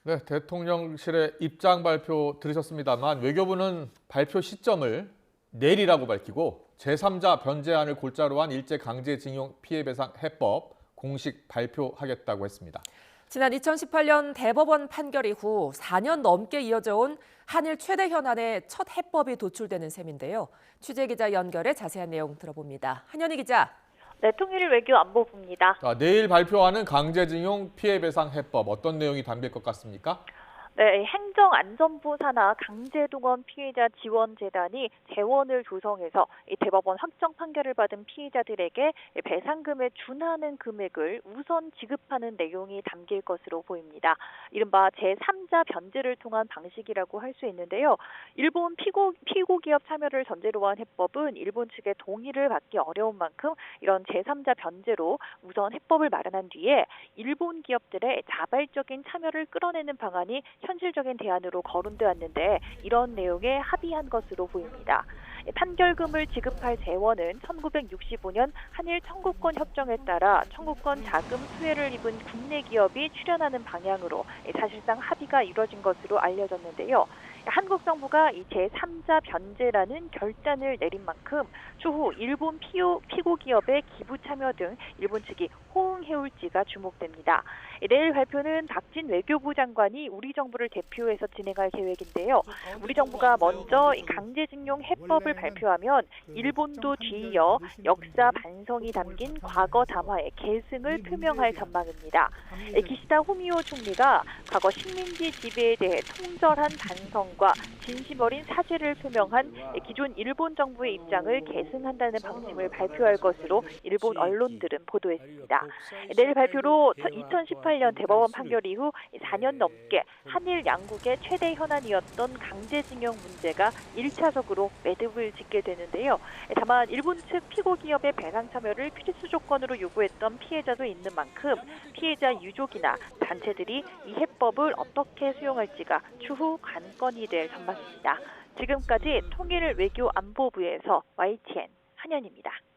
네, 대통령실의 입장 발표 들으셨습니다만 외교부는 발표 시점을 내일이라고 밝히고 제3자 변제안을 골자로 한 일제강제징용 피해배상 해법 공식 발표하겠다고 했습니다. 지난 2018년 대법원 판결 이후 4년 넘게 이어져 온 한일 최대 현안의 첫 해법이 도출되는 셈인데요. 취재기자 연결해 자세한 내용 들어봅니다. 한현희 기자. 네, 통일 외교 안보부입니다. 내일 발표하는 강제징용 피해배상 해법 어떤 내용이 담길 것 같습니까? 네, 행정안전부 산하 강제동원 피해자 지원재단이 재원을 조성해서 대법원 확정 판결을 받은 피해자들에게 배상금에 준하는 금액을 우선 지급하는 내용이 담길 것으로 보입니다. 이른바 제3자 변제를 통한 방식이라고 할 수 있는데요. 일본 피고 기업 참여를 전제로 한 해법은 일본 측의 동의를 받기 어려운 만큼 이런 제3자 변제로 우선 해법을 마련한 뒤에 일본 기업들의 자발적인 참여를 끌어내는 방안이 현실적인 대안으로 거론돼 왔는데 이런 내용에 합의한 것으로 보입니다. 판결금을 지급할 재원은 1965년 한일 청구권 협정에 따라 청구권 자금 수혜를 입은 국내 기업이 출연하는 방향으로 사실상 합의가 이뤄진 것으로 알려졌는데요. 한국 정부가 이 제3자 변제라는 결단을 내린 만큼 추후 일본 피고 기업의 기부 참여 등 일본 측이 호응해올지가 주목됩니다. 내일 발표는 박진 외교부 장관이 우리 정부를 대표해서 진행할 계획인데요. 우리 정부가 먼저 강제징용 해법을 발표하면 일본도 뒤이어 역사 반성이 담긴 과거 담화의 계승을 표명할 전망입니다. 기시다 후미오 총리가 과거 식민지 지배에 대해 통절한 반성과 진심 어린 사죄를 표명한 기존 일본 정부의 입장을 계승한다는 방침을 발표할 것으로 일본 언론들은 보도했습니다. 내일 발표로 2018년 대법원 판결 이후 4년 넘게 한일 양국의 최대 현안이었던 강제징용 문제가 1차적으로 매듭을 짓게 되는데요. 다만 일본 측 피고 기업의 배상 참여를 필수 조건으로 요구했던 피해자도 있는 만큼 피해자 유족이나 단체들이 이 해법을 어떻게 수용할지가 추후 관건이 될 전망입니다. 지금까지 통일 외교 안보부에서 YTN 한현입니다.